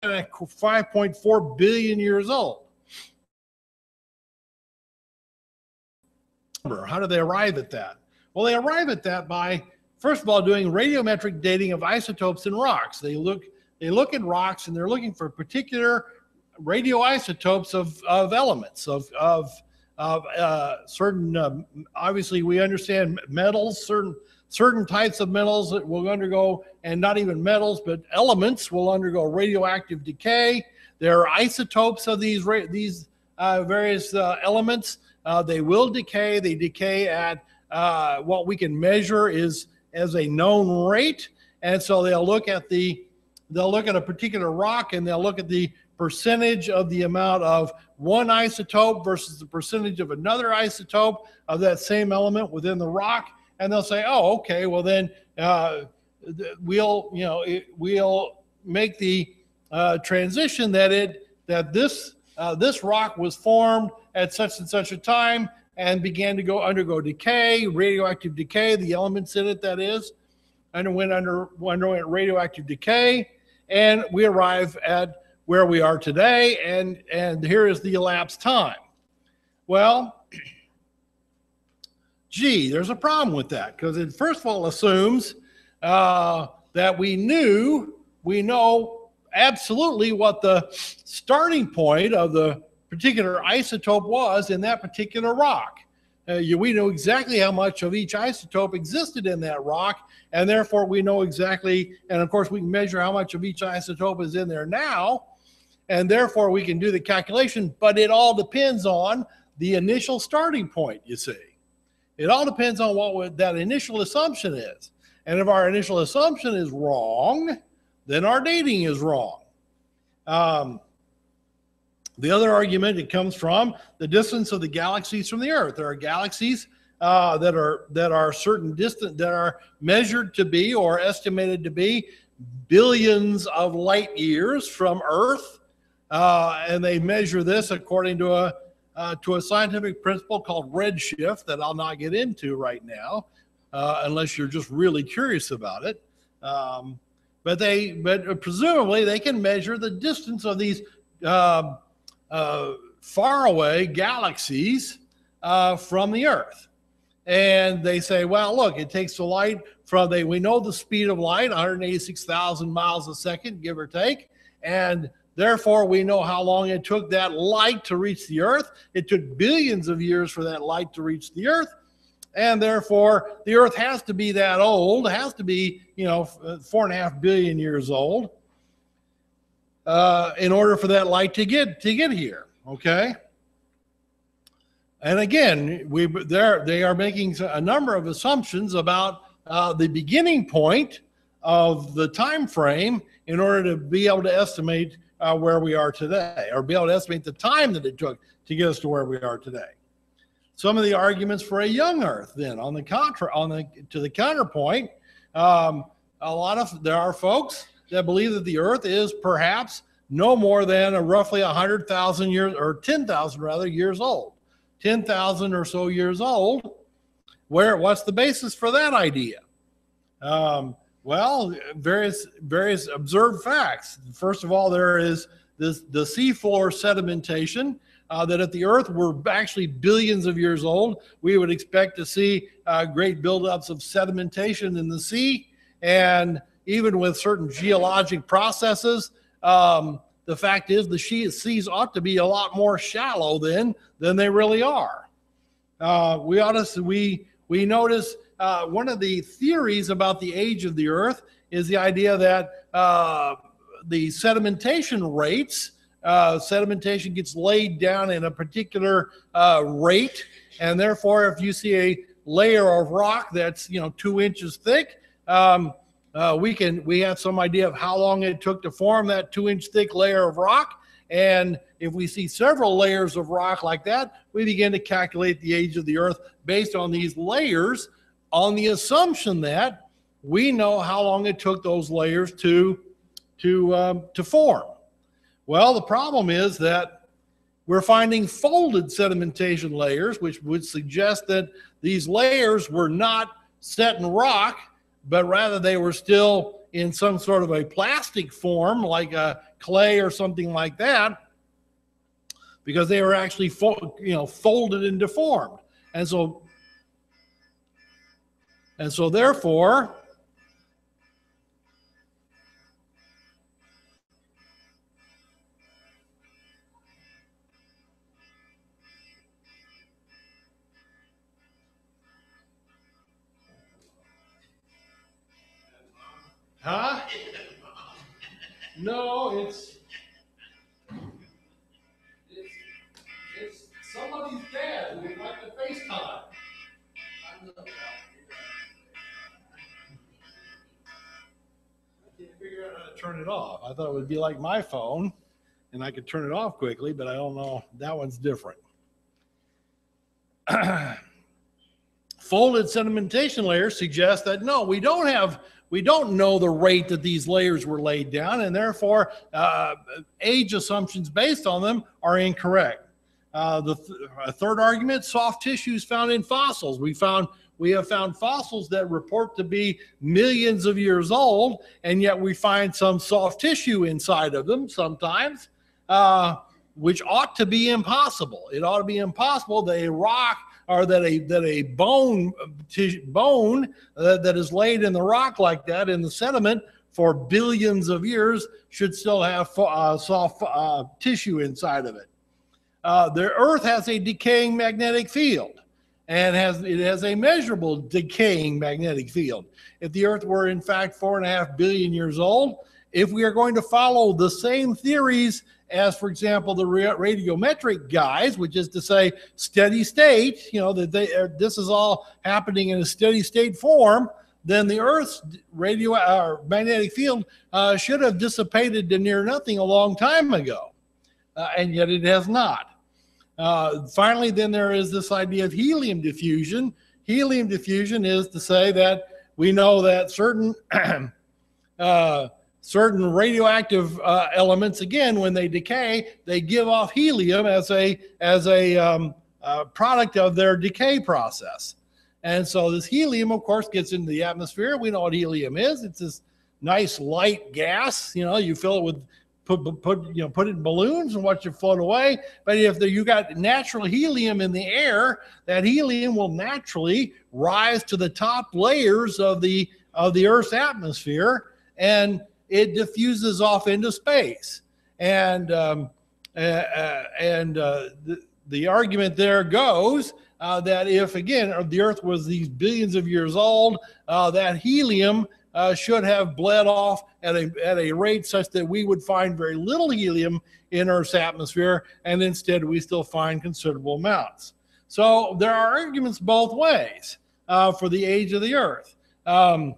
5.4 billion years old. How do they arrive at that? Well, they arrive at that by, first of all, doing radiometric dating of isotopes in rocks. They look at rocks and they're looking for particular radioisotopes of elements, of certain, obviously we understand metals, certain types of metals that will undergo, and not even metals, but elements will undergo radioactive decay. There are isotopes of these various elements. They will decay. They decay at what we can measure is as a known rate. And so they'll look at a particular rock and they'll look at the percentage of the amount of one isotope versus the percentage of another isotope of that same element within the rock. And they'll say, oh, okay, well then we'll make the transition that this rock was formed at such and such a time and began to undergo decay, radioactive decay, the elements in it, that is, underwent radioactive decay, and we arrive at where we are today, and here is the elapsed time. Well, gee, there's a problem with that, because it first of all assumes that we know absolutely what the starting point of the particular isotope was in that particular rock. We know exactly how much of each isotope existed in that rock, and therefore we know exactly, and of course we can measure how much of each isotope is in there now, and therefore we can do the calculation, but it all depends on the initial starting point, you see. It all depends on what that initial assumption is. And if our initial assumption is wrong, then our dating is wrong. The other argument, it comes from the distance of the galaxies from the Earth. There are galaxies that are certain distant, that are measured to be or estimated to be billions of light years from Earth, and they measure this according to a scientific principle called redshift that I'll not get into right now, unless you're just really curious about it. But presumably they can measure the distance of these faraway galaxies from the Earth. And they say, well, look, it takes the light we know the speed of light, 186,000 miles a second, give or take. And therefore, we know how long it took that light to reach the Earth. It took billions of years for that light to reach the Earth. And therefore, the Earth has to be that old, has to be, 4.5 billion years old in order for that light to get here, okay? And again, they are making a number of assumptions about the beginning point of the time frame in order to be able to estimate where we are today, or be able to estimate the time that it took to get us to where we are today. Some of the arguments for a young Earth, then, to the counterpoint, there are folks that believe that the Earth is perhaps no more than roughly 100,000 years, or 10,000 rather, years old. 10,000 or so years old. What's the basis for that idea? Well, various observed facts. First of all, there is the seafloor sedimentation, that if the Earth were actually billions of years old, we would expect to see great buildups of sedimentation in the sea. And even with certain geologic processes, the fact is the seas ought to be a lot more shallow than they really are. We notice one of the theories about the age of the Earth is the idea that the sedimentation rates, sedimentation gets laid down in a particular rate, and therefore if you see a layer of rock that's 2 inches thick, we have some idea of how long it took to form that 2-inch thick layer of rock. And if we see several layers of rock like that, we begin to calculate the age of the Earth based on these layers, on the assumption that we know how long it took those layers to form. Well, the problem is that we're finding folded sedimentation layers, which would suggest that these layers were not set in rock, but rather they were still in some sort of a plastic form, like a clay or something like that, because they were actually folded and deformed. And so therefore, huh? No, it's somebody's dad. We'd like to FaceTime. I can't figure out how to turn it off. I thought it would be like my phone, and I could turn it off quickly, but I don't know. That one's different. Folded sedimentation layers suggest that no, we don't know the rate that these layers were laid down, and therefore age assumptions based on them are incorrect. The third argument: soft tissues found in fossils. We have found fossils that report to be millions of years old, and yet we find some soft tissue inside of them sometimes, which ought to be impossible. It ought to be impossible that a rock or that a bone that is laid in the rock like that in the sediment for billions of years should still have soft tissue inside of it. The Earth has a decaying magnetic field, and it has a measurable decaying magnetic field. If the Earth were in fact 4.5 billion years old, if we are going to follow the same theories as, for example, the radiometric guys, which is to say steady state, that this is all happening in a steady state form, then the Earth's magnetic field should have dissipated to near nothing a long time ago, and yet it has not. Finally, then there is this idea of helium diffusion. Helium diffusion is to say that we know that certain radioactive elements, again, when they decay, they give off helium as a product of their decay process. And so this helium, of course, gets into the atmosphere. We know what helium is. It's this nice light gas. You fill it with put it in balloons and watch it float away. But if you got natural helium in the air, that helium will naturally rise to the top layers of the Earth's atmosphere, and it diffuses off into space. And the argument there goes that if, again, the Earth was these billions of years old, that helium should have bled off at a rate such that we would find very little helium in Earth's atmosphere, and instead we still find considerable amounts. So there are arguments both ways for the age of the Earth. And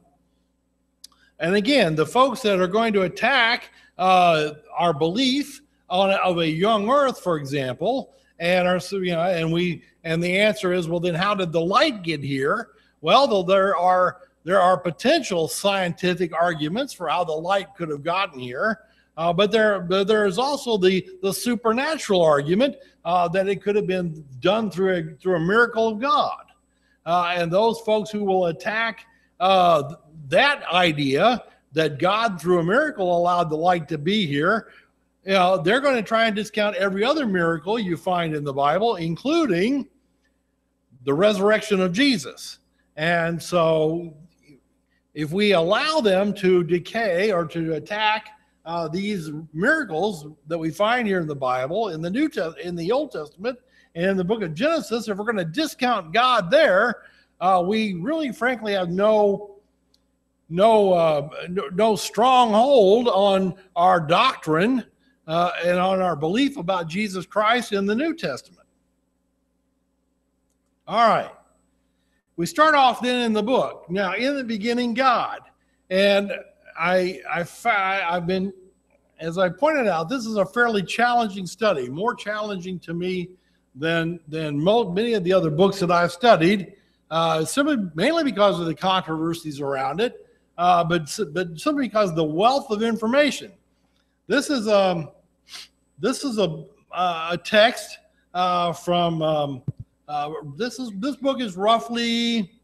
again, the folks that are going to attack our belief of a young Earth, for example, and the answer is, well, then how did the light get here? Well, there are potential scientific arguments for how the light could have gotten here, but there is also the supernatural argument that it could have been done through a miracle of God. And those folks who will attack that idea that God through a miracle allowed the light to be here, they're going to try and discount every other miracle you find in the Bible, including the resurrection of Jesus. And so if we allow them to decay or to attack these miracles that we find here in the Bible, in the Old Testament, and in the book of Genesis, if we're going to discount God there, we really, frankly, have no stronghold on our doctrine and on our belief about Jesus Christ in the New Testament. All right. We start off then in the book. Now, in the beginning, God. And I've been, as I pointed out, this is a fairly challenging study, more challenging to me than many of the other books that I've studied, mainly because of the controversies around it, but simply because of the wealth of information. This is a text from. This book is roughly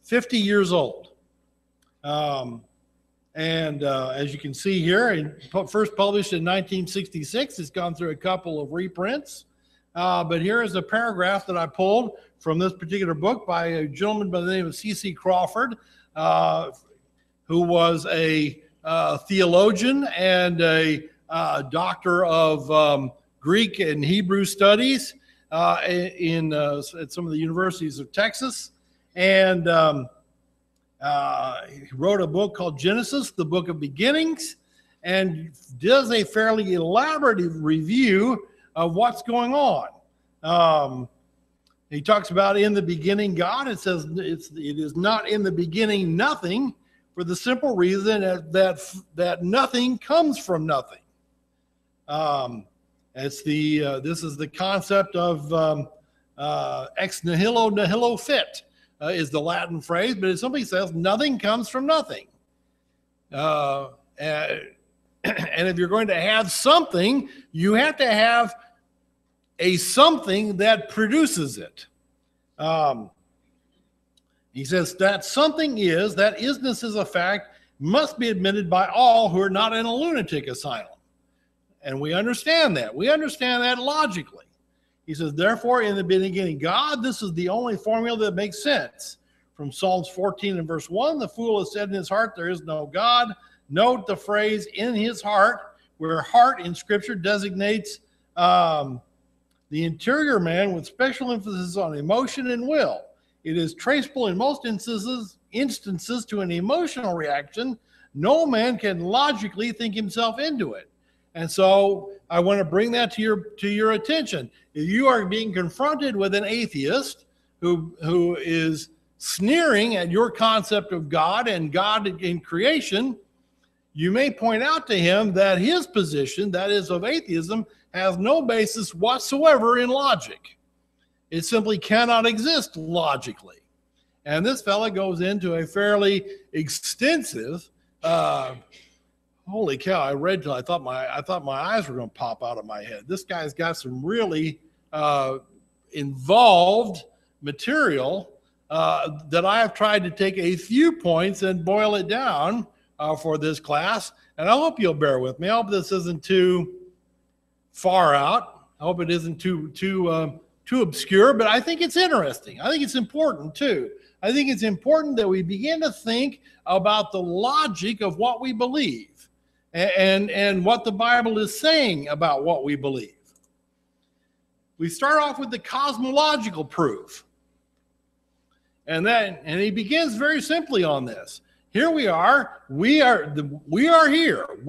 50 years old. And as you can see here, first published in 1966, it's gone through a couple of reprints. But here is a paragraph that I pulled from this particular book by a gentleman by the name of C.C. Crawford, who was a theologian and a doctor of Greek and Hebrew studies at some of the universities of Texas. And he wrote a book called Genesis, the Book of Beginnings, and does a fairly elaborate review of what's going on. He talks about in the beginning God. It says it is not in the beginning nothing, for the simple reason that nothing comes from nothing. This is the concept of ex nihilo nihilo fit is the Latin phrase, but it simply says nothing comes from nothing. And if you're going to have something, you have to have a something that produces it. He says that something is, that isness is a fact, must be admitted by all who are not in a lunatic asylum. And we understand that. We understand that logically. He says, therefore, in the beginning, God, this is the only formula that makes sense. From Psalms 14 and verse 1, the fool has said in his heart, there is no God. Note the phrase in his heart, where heart in Scripture designates the interior man with special emphasis on emotion and will. It is traceable in most instances to an emotional reaction. No man can logically think himself into it. And so I want to bring that to your attention. If you are being confronted with an atheist who is sneering at your concept of God and God in creation, you may point out to him that his position, that is of atheism, has no basis whatsoever in logic. It simply cannot exist logically. And this fella goes into a fairly extensive, holy cow, I read till I thought my eyes were going to pop out of my head. This guy's got some really involved material that I have tried to take a few points and boil it down for this class. And I hope you'll bear with me. I hope this isn't too far out. I hope it isn't too obscure, but I think it's interesting. I think it's important too. I think it's important that we begin to think about the logic of what we believe and what the Bible is saying about what we believe. We start off with the cosmological proof. And he begins very simply on this. Here we are here.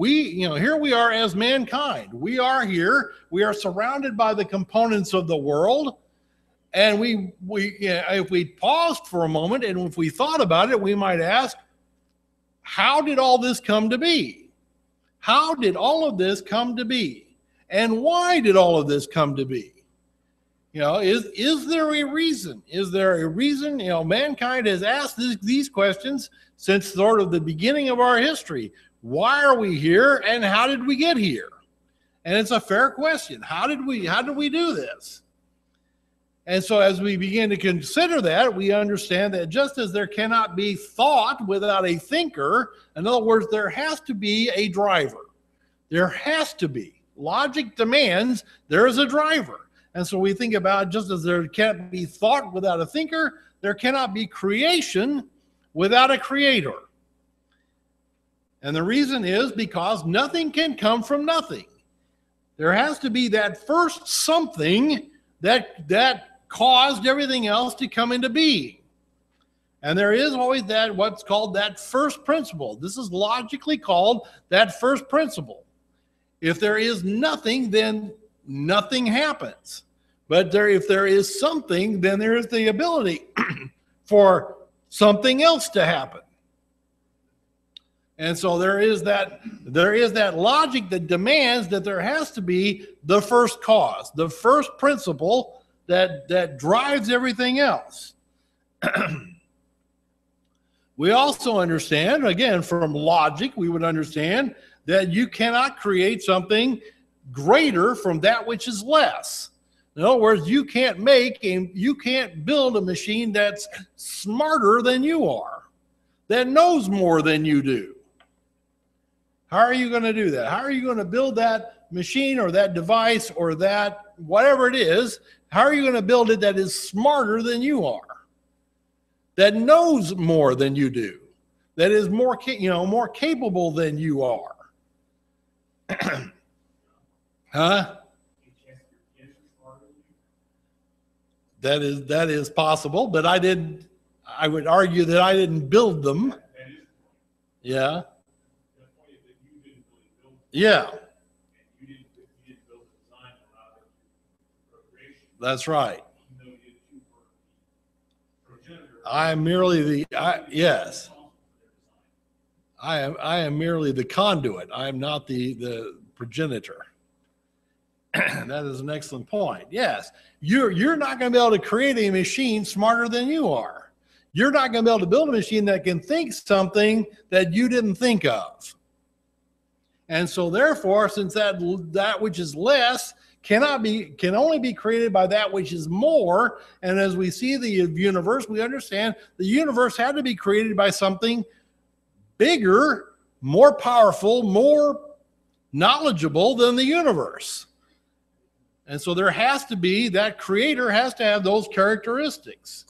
Here we are as mankind. We are here. We are surrounded by the components of the world. And if we paused for a moment and if we thought about it, we might ask, how did all this come to be? How did all of this come to be? And why did all of this come to be? Is there a reason? Is there a reason? Mankind has asked these questions since sort of the beginning of our history. Why are we here and how did we get here? And it's a fair question. How did we do this? And so as we begin to consider that, we understand that just as there cannot be thought without a thinker, in other words, there has to be a driver. There has to be. Logic demands there is a driver. And so we think about just as there can't be thought without a thinker, there cannot be creation without a creator. And the reason is because nothing can come from nothing. There has to be that first something that caused everything else to come into being. And there is always what's called that first principle. This is logically called that first principle. If there is nothing, then nothing happens. But if there is something, then there is the ability for something else to happen. And so there is that logic that demands that there has to be the first cause, the first principle that drives everything else. We also understand, again, from logic, we would understand that you cannot create something greater from that which is less. In other words, you can't build a machine that's smarter than you are, that knows more than you do. How are you going to do that? How are you going to build that machine or that device or that whatever it is? How are you going to build it that is smarter than you are, that knows more than you do, that is more, more capable than you are? Huh? That is possible, but I would argue that I didn't build them. Yeah. Yeah. That's right. I am merely yes. I am merely the conduit. I am not the progenitor. That is an excellent point. Yes, you're not going to be able to create a machine smarter than you are. You're not going to be able to build a machine that can think something that you didn't think of. And so therefore, since that which is less can only be created by that which is more, and as we see the universe, we understand the universe had to be created by something bigger, more powerful, more knowledgeable than the universe. And so there has to be, that creator has to have those characteristics.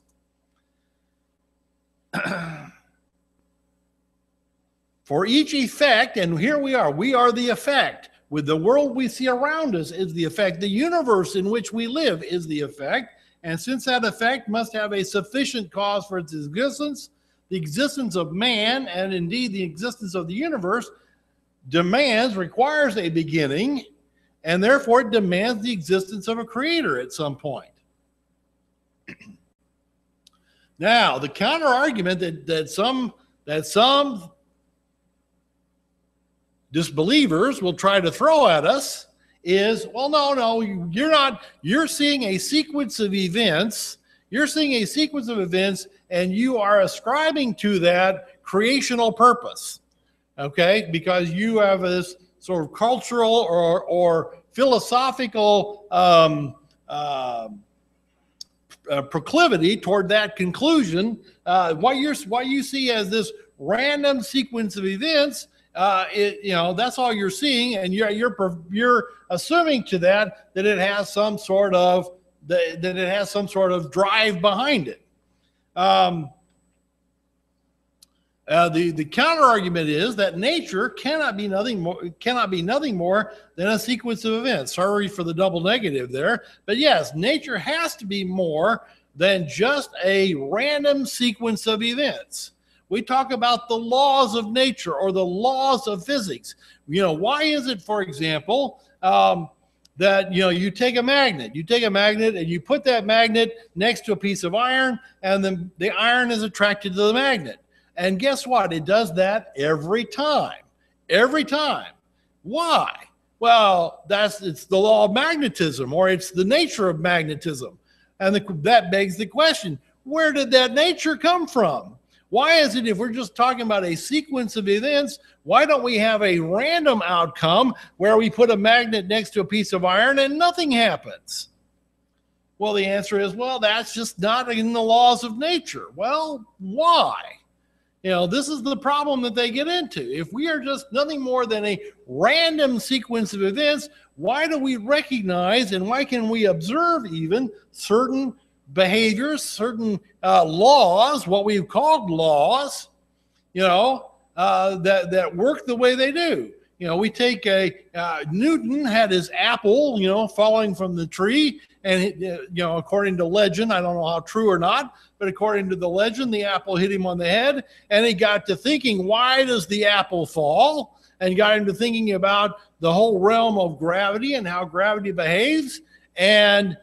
For each effect, and here we are the effect. With the world we see around us is the effect. The universe in which we live is the effect. And since that effect must have a sufficient cause for its existence, the existence of man, and indeed the existence of the universe, requires a beginning, and therefore it demands the existence of a creator at some point. Now, the counter argument that some disbelievers will try to throw at us is, well, no, you're not. You're seeing a sequence of events. You're seeing a sequence of events, and you are ascribing to that creational purpose, okay? Because you have this sort of cultural or philosophical proclivity toward that conclusion. What you see as this random sequence of events, that's all you're seeing, and you're assuming to that it has some sort of drive behind it. The counter argument is that nature cannot be nothing more than a sequence of events. Sorry for the double negative there, but yes, nature has to be more than just a random sequence of events. We talk about the laws of nature or the laws of physics. Why is it, for example, that you take a magnet and you put that magnet next to a piece of iron, and then the iron is attracted to the magnet. And guess what? It does that every time. Every time. Why? Well, it's the law of magnetism, or it's the nature of magnetism. And that begs the question, where did that nature come from? Why is it, if we're just talking about a sequence of events, why don't we have a random outcome where we put a magnet next to a piece of iron and nothing happens? Well, the answer is, well, that's just not in the laws of nature. Well, why? This is the problem that they get into. If we are just nothing more than a random sequence of events, why do we recognize and why can we observe even certain behaviors, certain laws, what we've called laws, that work the way they do? We take Newton had his apple, falling from the tree, and according to legend, I don't know how true or not, but according to the legend, the apple hit him on the head, and he got to thinking, why does the apple fall? And got into thinking about the whole realm of gravity and how gravity behaves, and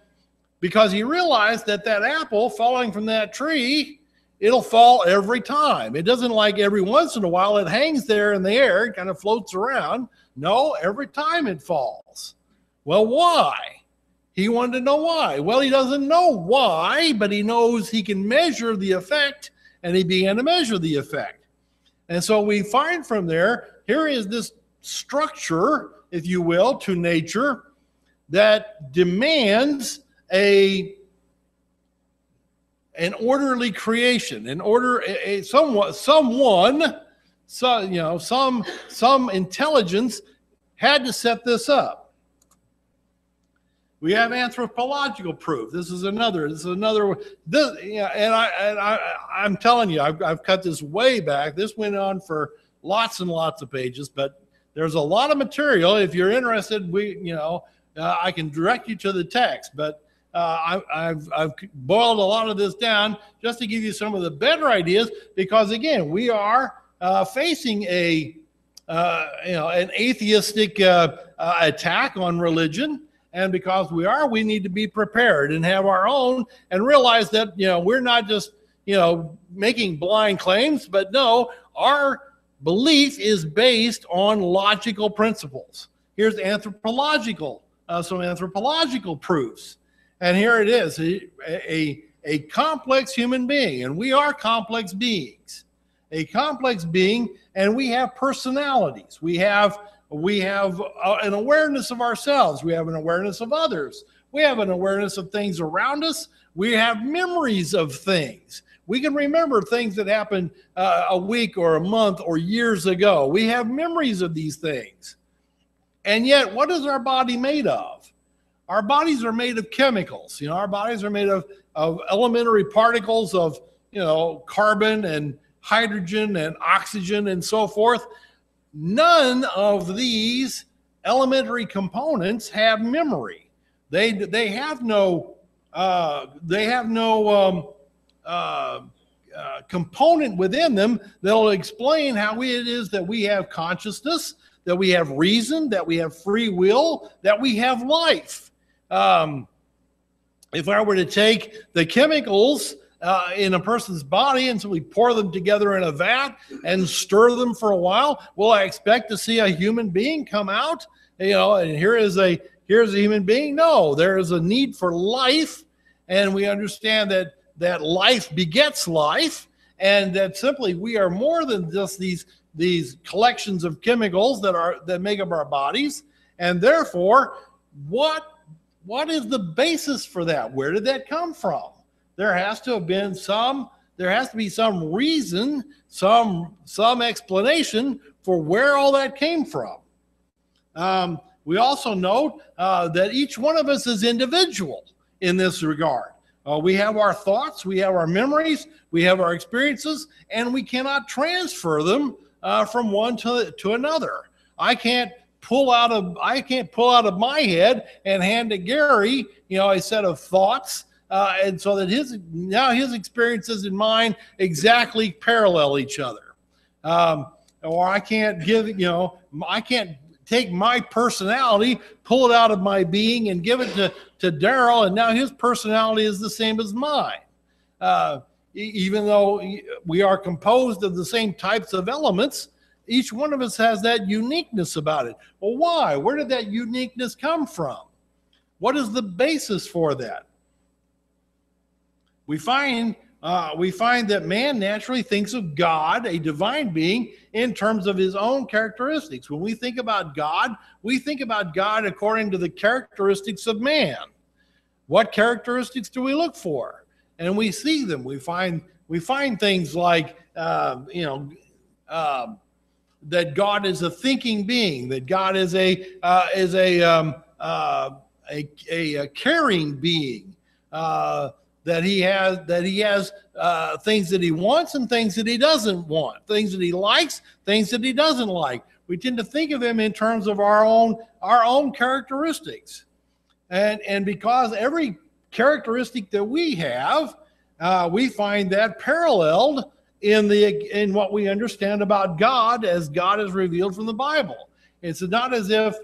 because he realized that apple falling from that tree, it'll fall every time. It doesn't, like every once in a while, it hangs there in the air, it kind of floats around. No, every time it falls. Well, why? He wanted to know why. Well, he doesn't know why, but he knows he can measure the effect, and he began to measure the effect. And so we find from there, here is this structure, if you will, to nature that demands an orderly creation, someone some intelligence had to set this up. We have anthropological proof. This is another. I'm telling you, I've cut this way back. This went on for lots and lots of pages, but there's a lot of material. If you're interested, I can direct you to the text. But I've boiled a lot of this down just to give you some of the better ideas, because again, we are facing an atheistic attack on religion. And because we need to be prepared and have our own, and realize that, we're not just, making blind claims, but no, our belief is based on logical principles. Here's some anthropological proofs. And here it is, a complex human being, and we are complex beings. A complex being, and we have personalities. We have an awareness of ourselves. We have an awareness of others. We have an awareness of things around us. We have memories of things. We can remember things that happened a week or a month or years ago. We have memories of these things. And yet, what is our body made of? Our bodies are made of chemicals. Our bodies are made of elementary particles of, carbon and hydrogen and oxygen and so forth. None of these elementary components have memory. They have no component within them that'll explain how it is that we have consciousness, that we have reason, that we have free will, that we have life. If I were to take the chemicals in a person's body and simply pour them together in a vat and stir them for a while, will I expect to see a human being come out? And here's a human being? No, there is a need for life, and we understand that life begets life, and that simply we are more than just these collections of chemicals that make up our bodies. And therefore, what is the basis for that? Where did that come from? There has to be some reason, some explanation for where all that came from. We also note that each one of us is individual in this regard. We have our thoughts, we have our memories, we have our experiences, and we cannot transfer them from one to another. I can't pull out of my head and hand to Gary, a set of thoughts. And so that his experiences and mine exactly parallel each other. Or I can't take my personality, pull it out of my being and give it to Darrell, and now his personality is the same as mine. Even though we are composed of the same types of elements, each one of us has that uniqueness about it. Well, why? Where did that uniqueness come from? What is the basis for that? We find that man naturally thinks of God, a divine being, in terms of his own characteristics. When we think about God, we think about God according to the characteristics of man. What characteristics do we look for? And we see them. We find things like that God is a thinking being, that God is a caring being. That he has things that he wants and things that he doesn't want, things that he likes, things that he doesn't like. We tend to think of him in terms of our own characteristics, and because every characteristic that we have, we find that paralleled in what we understand about God as God is revealed from the Bible. It's not as if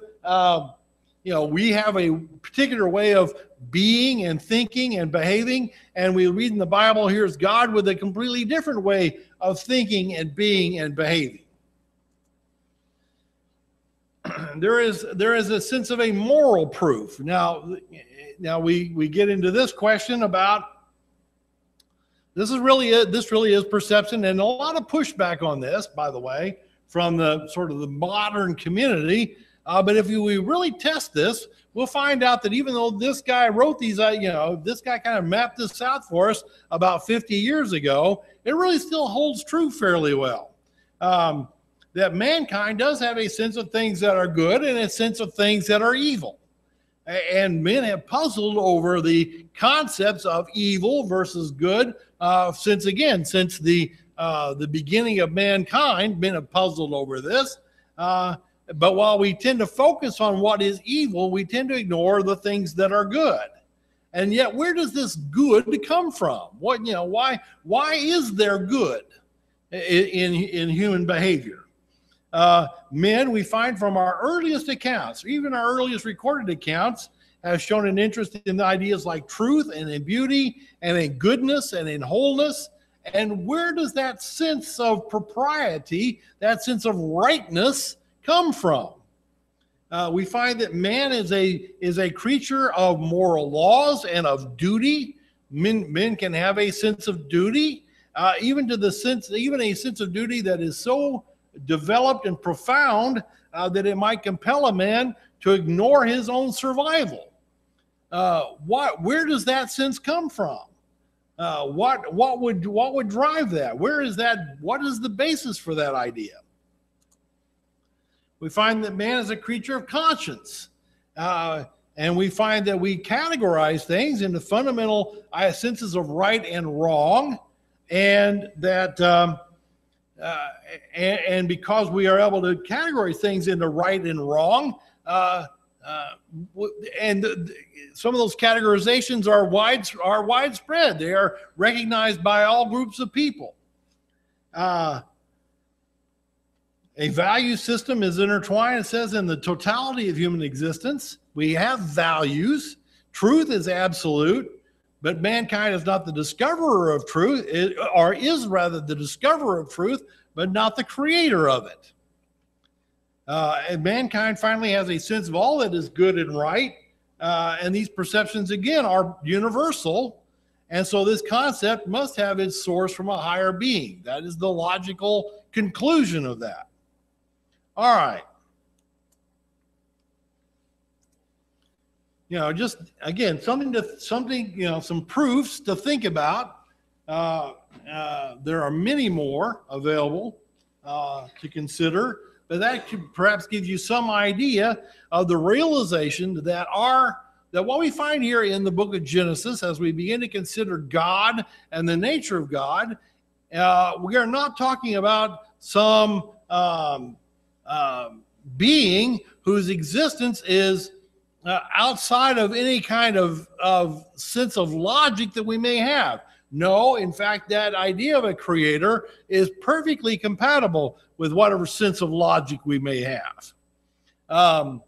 we have a particular way of being and thinking and behaving, and we read in the Bible, here's God with a completely different way of thinking and being and behaving. There is a sense of a moral proof. Now we get into this question about this really is perception, and a lot of pushback on this, by the way, from the sort of the modern community. But if we really test this, we'll find out that even though this guy wrote these, this guy kind of mapped this out for us about 50 years ago, it really still holds true fairly well. that mankind does have a sense of things that are good and a sense of things that are evil. And men have puzzled over the concepts of evil versus good since the beginning of mankind. Men have puzzled over this. But while we tend to focus on what is evil, we tend to ignore the things that are good. And yet, where does this good come from? Why is there good in human behavior? Men, we find from our earliest accounts, even our earliest recorded accounts, have shown an interest in ideas like truth and in beauty and in goodness and in wholeness. And where does that sense of propriety, that sense of rightness come from? We find that man is a creature of moral laws and of duty. Men can have a sense of duty, even a sense of duty that is so developed and profound that it might compel a man to ignore his own survival. Where does that sense come from? What would drive that? Where is that? What is the basis for that idea? We find that man is a creature of conscience. And we find that we categorize things into fundamental senses of right and wrong. And that, and because we are able to categorize things into right and wrong, and some of those categorizations are widespread. They are recognized by all groups of people. A value system is intertwined, it says, in the totality of human existence. We have values. Truth is absolute, but mankind is not the discoverer of truth, or is rather the discoverer of truth, but not the creator of it. And mankind finally has a sense of all that is good and right. And these perceptions, again, are universal. And so this concept must have its source from a higher being. That is the logical conclusion of that. All right. Just again, some proofs to think about. There are many more available to consider, but that could perhaps give you some idea of the realization that what we find here in the book of Genesis, as we begin to consider God and the nature of God, we are not talking about some being whose existence is outside of any kind of sense of logic that we may have. No, in fact, that idea of a creator is perfectly compatible with whatever sense of logic we may have. I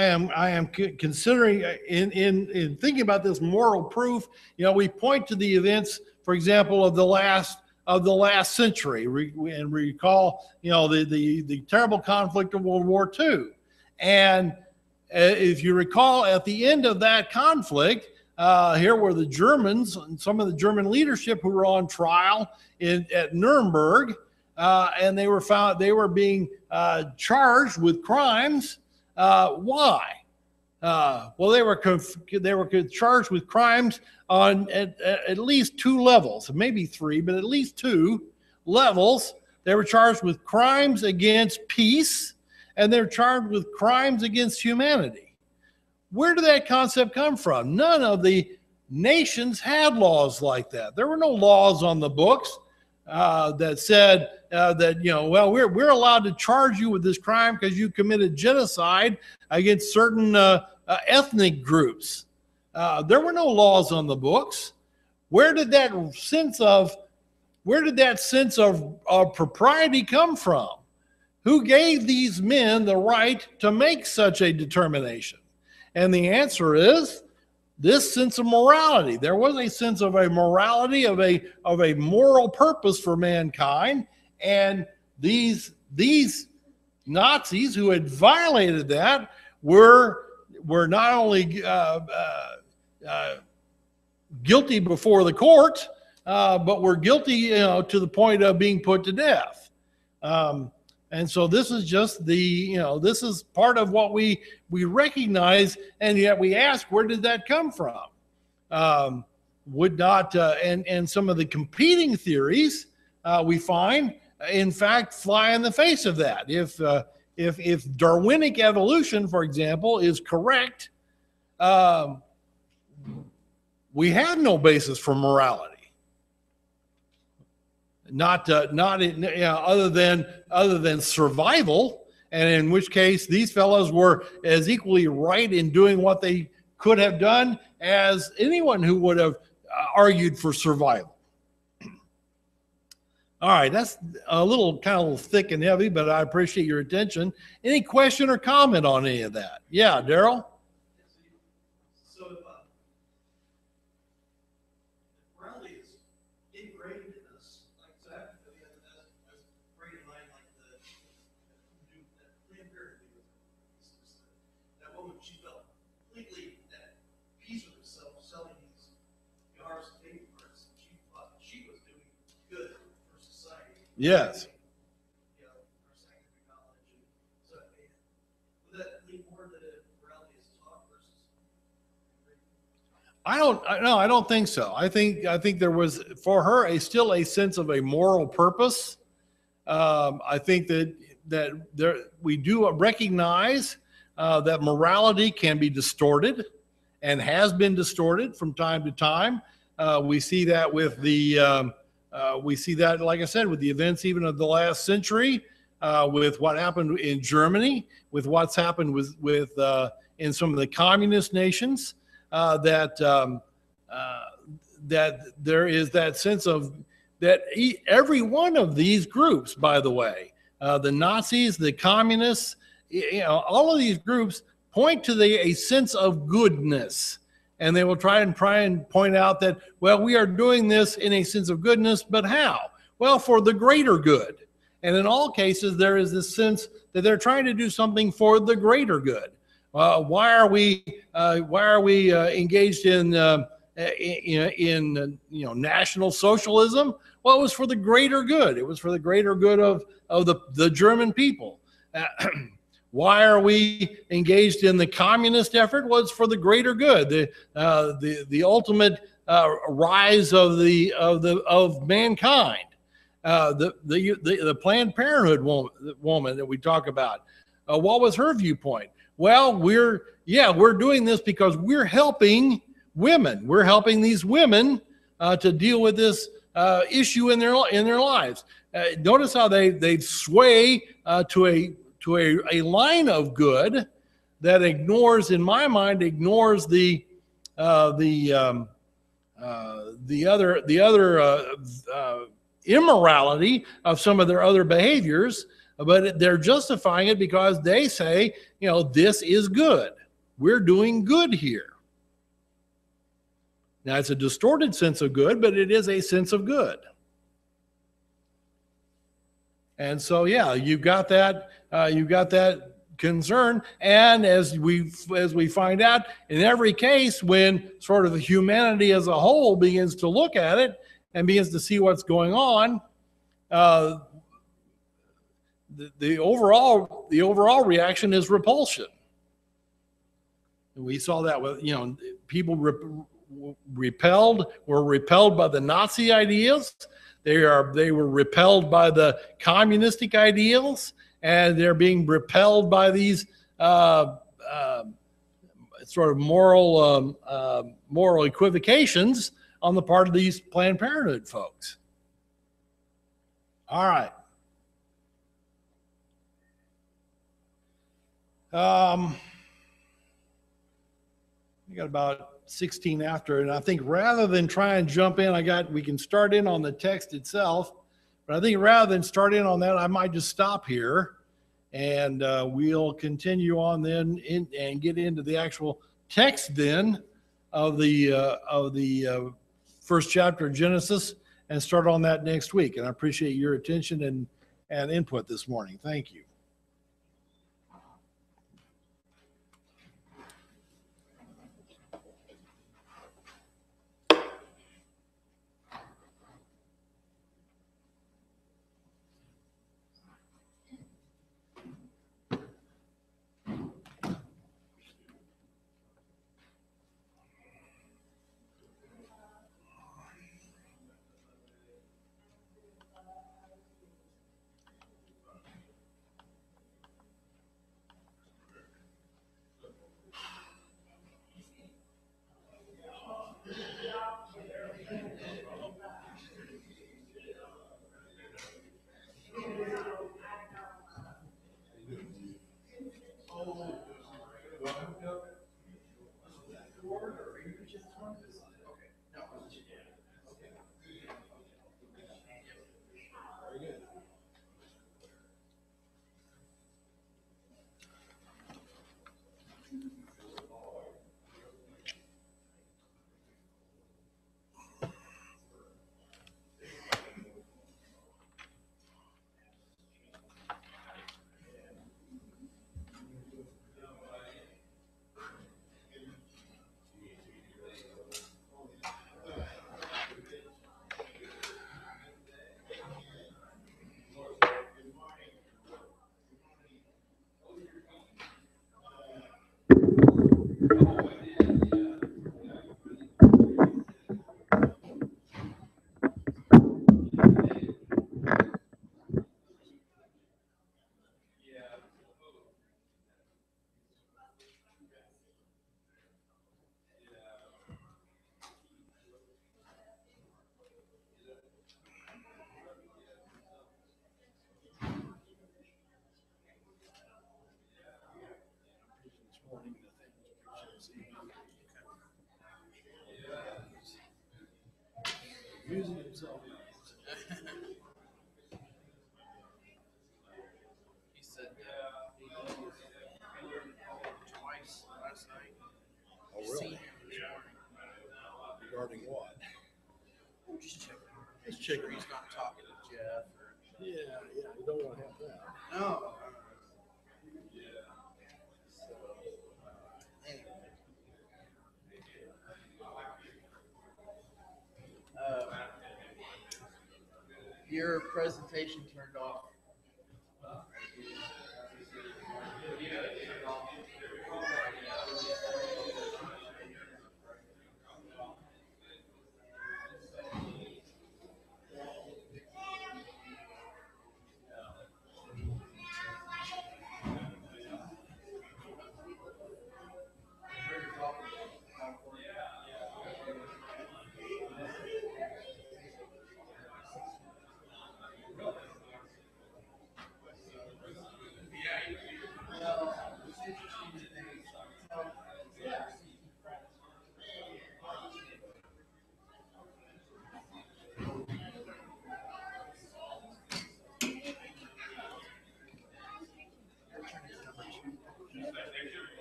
am considering in thinking about this moral proof. We point to the events, for example, of the last century, and recall, the terrible conflict of World War II. And if you recall, at the end of that conflict, here were the Germans and some of the German leadership who were on trial at Nuremberg, and they were being charged with crimes. Why? Well, they were charged with crimes on at least two levels, maybe three, but at least two levels. They were charged with crimes against peace, and they're charged with crimes against humanity. Where did that concept come from? None of the nations had laws like that. There were no laws on the books that said we're allowed to charge you with this crime because you committed genocide against certain ethnic groups. There were no laws on the books. Where did that sense of propriety come from? Who gave these men the right to make such a determination? And the answer is this sense of morality. There was a sense of a morality, of a moral purpose for mankind, and these Nazis who had violated that were not only guilty before the court, but were guilty, to the point of being put to death. And so this is just this is part of what we recognize, and yet we ask, where did that come from? Would not, and some of the competing theories we find in fact, fly in the face of that. If Darwinic evolution, for example, is correct, we have no basis for morality. Other than survival, and in which case these fellows were as equally right in doing what they could have done as anyone who would have argued for survival. All right, that's a little kind of thick and heavy, but I appreciate your attention. Any question or comment on any of that? Yeah, Daryl? So if morality is ingrained in us, like that, as great in mind, like that Planned Parenthood, that woman, she felt completely at peace with herself, selling these jars of baby parts. She thought she was doing good for society. Yes. You know, our scientific knowledge, and so would that lead more that morality is taught versus? I don't think so. I think there was for her still a sense of a moral purpose. I think that we do recognize that morality can be distorted and has been distorted from time to time. We see that with like I said, with the events even of the last century, with what happened in Germany, with what's happened with in some of the communist nations. That there is that sense of that every one of these groups, by the way, the Nazis, the communists, all of these groups point to a sense of goodness, and they will try and point out that, well, we are doing this in a sense of goodness, but how? Well, for the greater good. And in all cases, there is this sense that they're trying to do something for the greater good. Why are we engaged in national socialism? Well, it was for the greater good. It was for the greater good of the German people. Why are we engaged in the communist effort? Well, it's for the greater good. The ultimate rise of mankind. The Planned Parenthood woman that we talk about. What was her viewpoint? Well, we're doing this because we're helping women. We're helping these women to deal with this issue in their lives. Notice how they sway to a line of good that ignores, in my mind, the other immorality of some of their other behaviors. But they're justifying it because they say, this is good. We're doing good here. Now, it's a distorted sense of good, but it is a sense of good. And so, yeah, you've got that concern. And as we find out, in every case, when sort of humanity as a whole begins to look at it and begins to see what's going on, the overall reaction is repulsion. And we saw that with people were repelled by the Nazi ideas. They were repelled by the communistic ideals, and they're being repelled by these sort of moral equivocations on the part of these Planned Parenthood folks. All right. We got about 16 after, and I think rather than try and jump in, we can start in on the text itself, but I think rather than start in on that, I might just stop here, and we'll continue on then and get into the actual text then of the first chapter of Genesis and start on that next week. And I appreciate your attention and input this morning. Thank you. morning, the thing was this evening. Using himself. He said he twice last night. Oh, Seen really? him this morning. Regarding what? Just checking. Just Sure checking. he's not talking to Jeff or Yeah, you don't want to have that. no. So anyway. Your presentation turned off.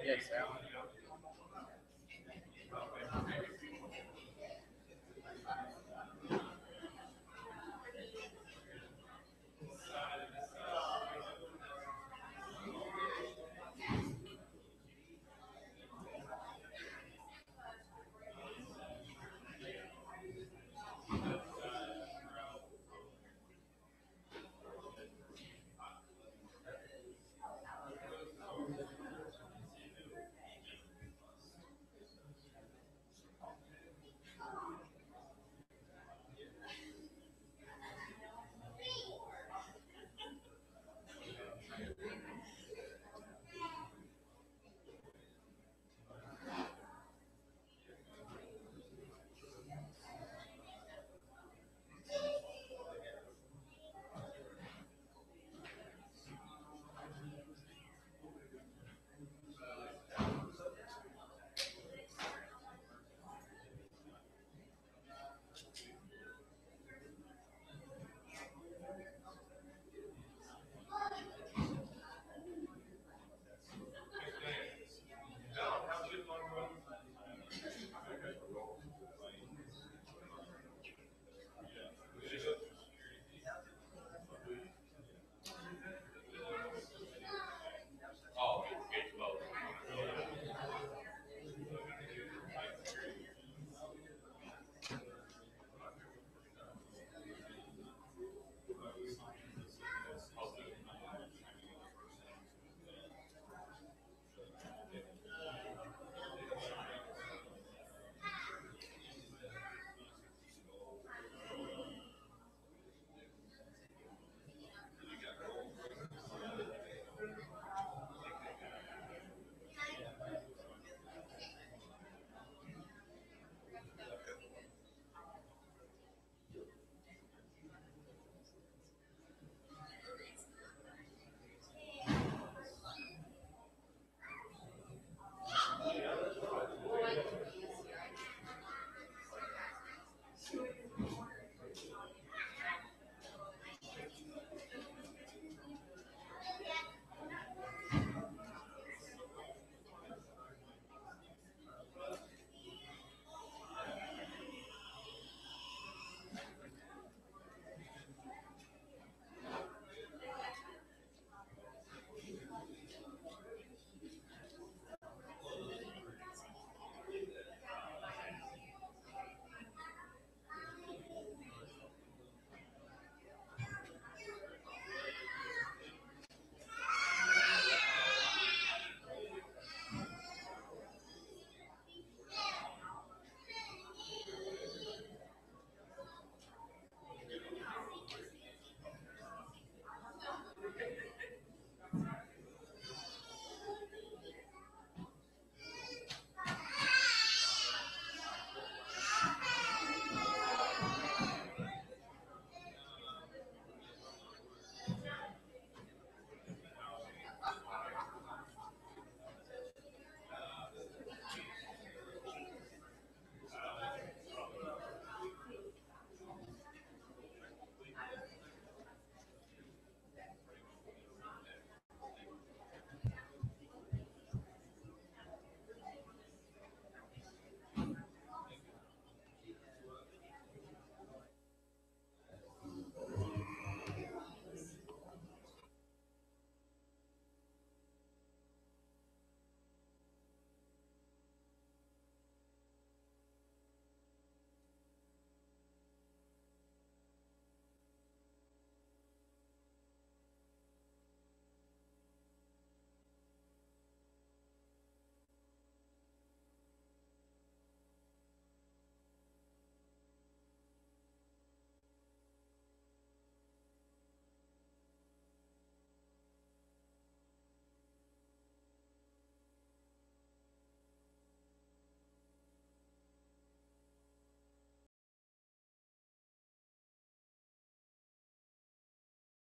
Yes, Allen.